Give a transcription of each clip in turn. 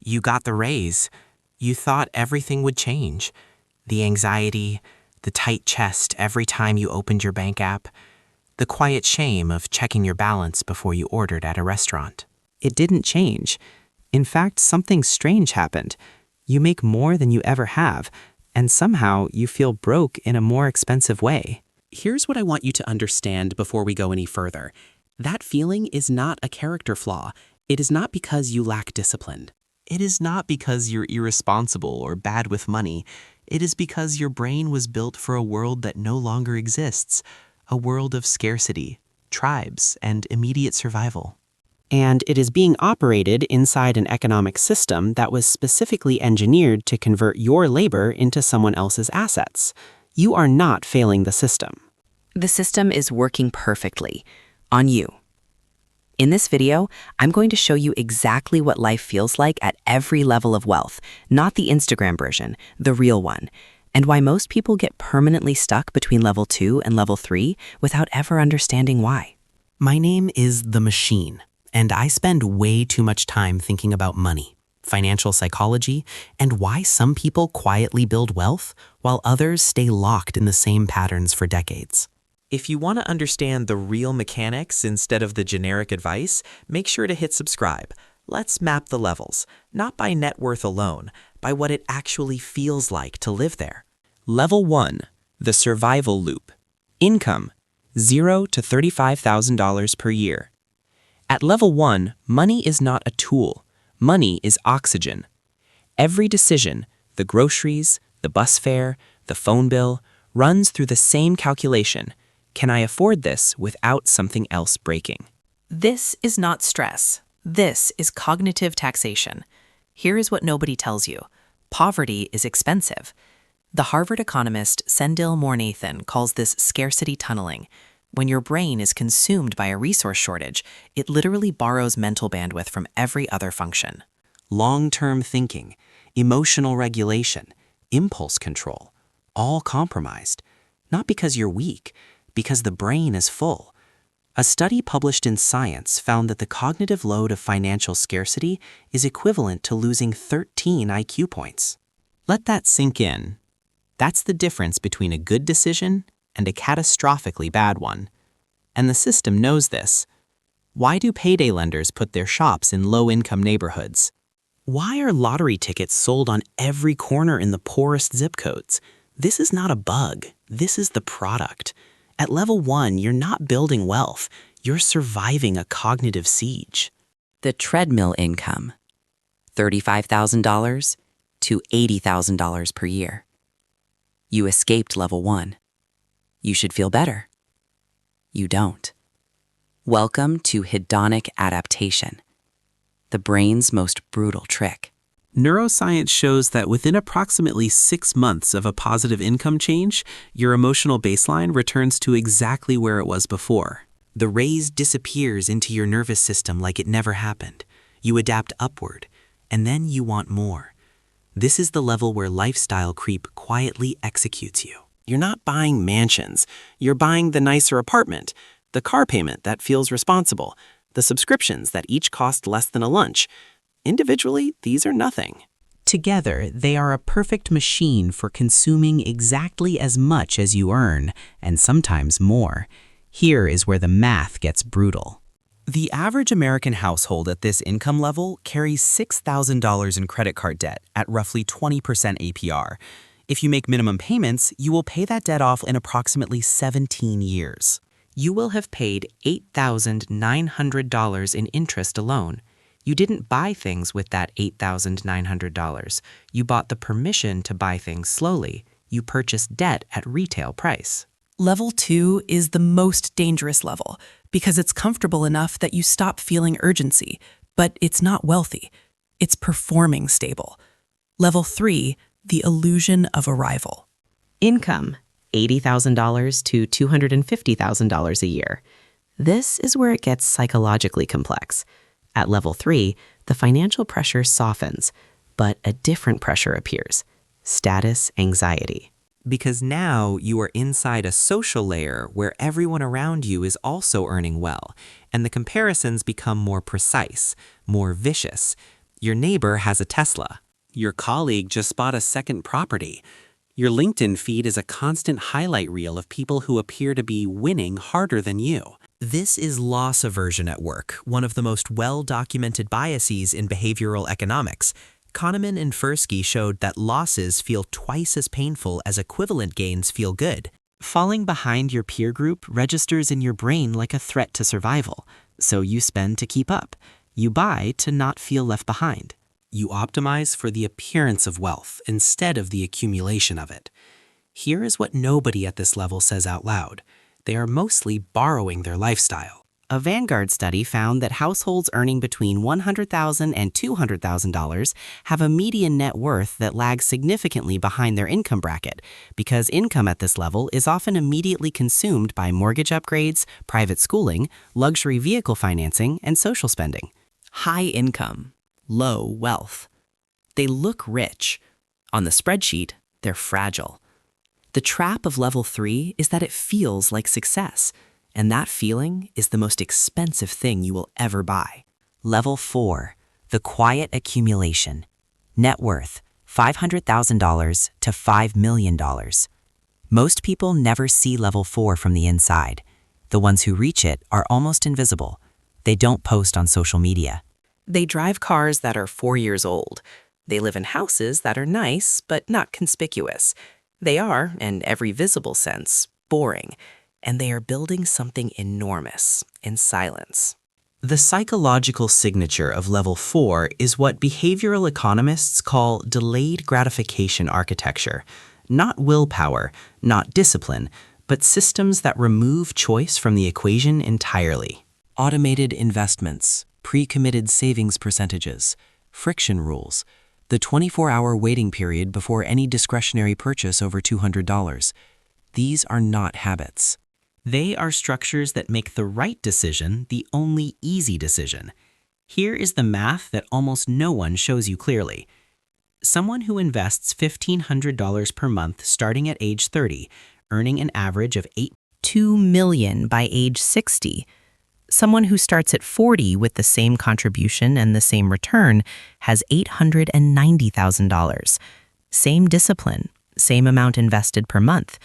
You got the raise. You thought everything would change. The anxiety, the tight chest every time you opened your bank app, the quiet shame of checking your balance before you ordered at a restaurant. It didn't change. In fact, something strange happened. You make more than you ever have, and somehow you feel broke in a more expensive way. Here's what I want you to understand before we go any further. That feeling is not a character flaw. It is not because you lack discipline. It is not because you're irresponsible or bad with money. It is because your brain was built for a world that no longer exists, a world of scarcity, tribes, and immediate survival. And it is being operated inside an economic system that was specifically engineered to convert your labor into someone else's assets. You are not failing the system. The system is working perfectly on you. In this video, I'm going to show you exactly what life feels like at every level of wealth, not the Instagram version, the real one, and why most people get permanently stuck between level 2 and level 3 without ever understanding why. My name is The Machine, and I spend way too much time thinking about money, financial psychology, and why some people quietly build wealth while others stay locked in the same patterns for decades. If you want to understand the real mechanics instead of the generic advice, make sure to hit subscribe. Let's map the levels, not by net worth alone, by what it actually feels like to live there. Level 1, the survival loop. Income, $0 to $35,000 per year. At level 1, money is not a tool. Money is oxygen. Every decision, the groceries, the bus fare, the phone bill, runs through the same calculation. Can I afford this without something else breaking? This is not stress. This is cognitive taxation. Here is what nobody tells you. Poverty is expensive. The Harvard economist Mullainathan calls this scarcity tunneling. When your brain is consumed by a resource shortage, it literally borrows mental bandwidth from every other function. Long-term thinking, emotional regulation, impulse control, all compromised. Not because you're weak, because the brain is full. A study published in Science found that the cognitive load of financial scarcity is equivalent to losing 13 IQ points. Let that sink in. That's the difference between a good decision and a catastrophically bad one. And the system knows this. Why do payday lenders put their shops in low-income neighborhoods? Why are lottery tickets sold on every corner in the poorest zip codes? This is not a bug. This is the product. At level 1, you're not building wealth. You're surviving a cognitive siege. The treadmill income, $35,000 to $80,000 per year. You escaped level 1. You should feel better. You don't. Welcome to Hedonic Adaptation, the brain's most brutal trick. Neuroscience shows that within approximately 6 months of a positive income change, your emotional baseline returns to exactly where it was before. The raise disappears into your nervous system like it never happened. You adapt upward, and then you want more. This is the level where lifestyle creep quietly executes you. You're not buying mansions. You're buying the nicer apartment, the car payment that feels responsible, the subscriptions that each cost less than a lunch. Individually, these are nothing. Together, they are a perfect machine for consuming exactly as much as you earn, and sometimes more. Here is where the math gets brutal. The average American household at this income level carries $6,000 in credit card debt at roughly 20% APR. If you make minimum payments, you will pay that debt off in approximately 17 years. You will have paid $8,900 in interest alone. You didn't buy things with that $8,900. You bought the permission to buy things slowly. You purchased debt at retail price. Level 2 is the most dangerous level because it's comfortable enough that you stop feeling urgency, but it's not wealthy. It's performing stable. Level 3, the illusion of arrival. Income, $80,000 to $250,000 a year. This is where it gets psychologically complex. At level 3, the financial pressure softens, but a different pressure appears: status anxiety. Because now you are inside a social layer where everyone around you is also earning well, and the comparisons become more precise, more vicious. Your neighbor has a Tesla. Your colleague just bought a second property. Your LinkedIn feed is a constant highlight reel of people who appear to be winning harder than you. This is loss aversion at work, one of the most well-documented biases in behavioral economics. Kahneman and Tversky showed that losses feel twice as painful as equivalent gains feel good. Falling behind your peer group registers in your brain like a threat to survival, so you spend to keep up. You buy to not feel left behind. You optimize for the appearance of wealth instead of the accumulation of it. Here is what nobody at this level says out loud. They are mostly borrowing their lifestyle. A Vanguard study found that households earning between $100,000 and $200,000 have a median net worth that lags significantly behind their income bracket, because income at this level is often immediately consumed by mortgage upgrades, private schooling, luxury vehicle financing, and social spending. High income, low wealth. They look rich. On the spreadsheet, they're fragile. The trap of level 3 is that it feels like success, and that feeling is the most expensive thing you will ever buy. Level 4, the quiet accumulation. Net worth, $500,000 to $5 million. Most people never see level 4 from the inside. The ones who reach it are almost invisible. They don't post on social media. They drive cars that are 4 years old. They live in houses that are nice but not conspicuous. They are, in every visible sense, boring, and they are building something enormous in silence. The psychological signature of level 4 is what behavioral economists call delayed gratification architecture. Not willpower, not discipline, but systems that remove choice from the equation entirely. Automated investments, pre-committed savings percentages, friction rules, the 24-hour waiting period before any discretionary purchase over $200. These are not habits. They are structures that make the right decision the only easy decision. Here is the math that almost no one shows you clearly. Someone who invests $1,500 per month starting at age 30, earning an average of $2 million by age 60. Someone who starts at 40 with the same contribution and the same return has $890,000. Same discipline, same amount invested per month.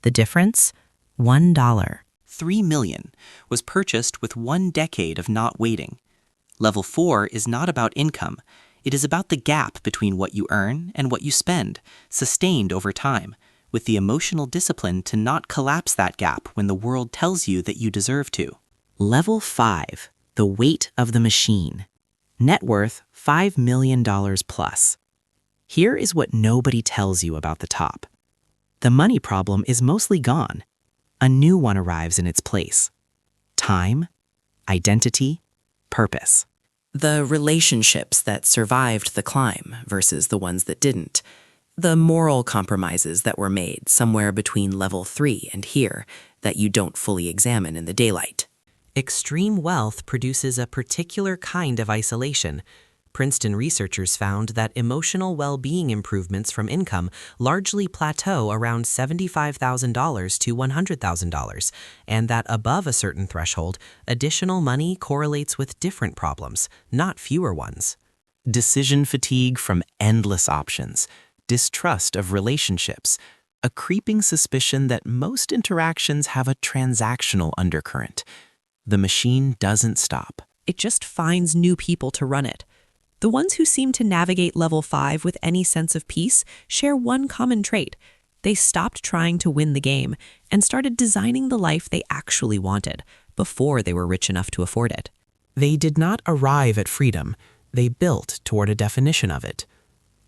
The difference? $1. $3 million was purchased with 1 decade of not waiting. Level 4 is not about income. It is about the gap between what you earn and what you spend, sustained over time, with the emotional discipline to not collapse that gap when the world tells you that you deserve to. Level 5, the weight of the machine. Net worth $5 million plus. Here is what nobody tells you about the top. The money problem is mostly gone. A new one arrives in its place. Time, identity, purpose. The relationships that survived the climb versus the ones that didn't. The moral compromises that were made somewhere between level 3 and here that you don't fully examine in the daylight. Extreme wealth produces a particular kind of isolation. Princeton researchers found that emotional well-being improvements from income largely plateau around $75,000 to $100,000, and that above a certain threshold, additional money correlates with different problems, not fewer ones. Decision fatigue from endless options, distrust of relationships, a creeping suspicion that most interactions have a transactional undercurrent. The machine doesn't stop. It just finds new people to run it. The ones who seem to navigate level 5 with any sense of peace share one common trait. They stopped trying to win the game and started designing the life they actually wanted before they were rich enough to afford it. They did not arrive at freedom. They built toward a definition of it.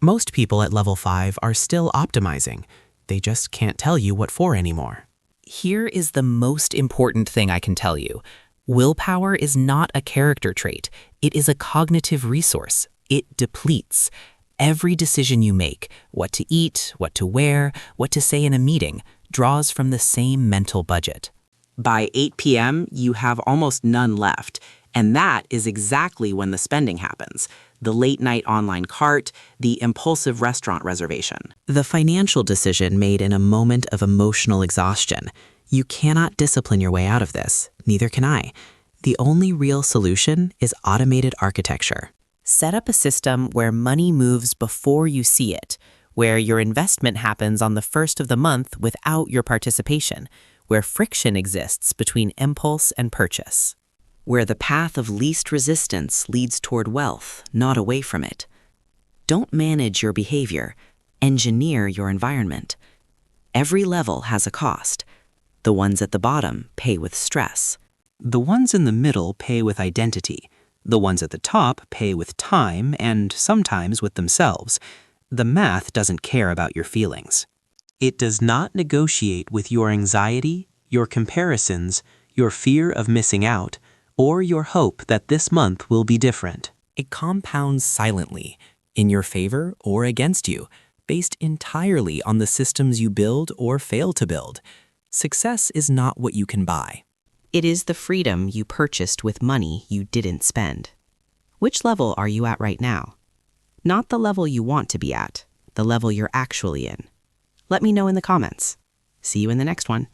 Most people at level 5 are still optimizing. They just can't tell you what for anymore. Here is the most important thing I can tell you. Willpower is not a character trait. It is a cognitive resource. It depletes. Every decision you make, what to eat, what to wear, what to say in a meeting, draws from the same mental budget. By 8 p.m., you have almost none left, and that is exactly when the spending happens. The late-night online cart, the impulsive restaurant reservation. The financial decision made in a moment of emotional exhaustion. You cannot discipline your way out of this. Neither can I. The only real solution is automated architecture. Set up a system where money moves before you see it, where your investment happens on the first of the month without your participation, where friction exists between impulse and purchase. Where the path of least resistance leads toward wealth, not away from it. Don't manage your behavior, engineer your environment. Every level has a cost. The ones at the bottom pay with stress. The ones in the middle pay with identity. The ones at the top pay with time and sometimes with themselves. The math doesn't care about your feelings. It does not negotiate with your anxiety, your comparisons, your fear of missing out, or your hope that this month will be different. It compounds silently, in your favor or against you, based entirely on the systems you build or fail to build. Success is not what you can buy. It is the freedom you purchased with money you didn't spend. Which level are you at right now? Not the level you want to be at, the level you're actually in. Let me know in the comments. See you in the next one.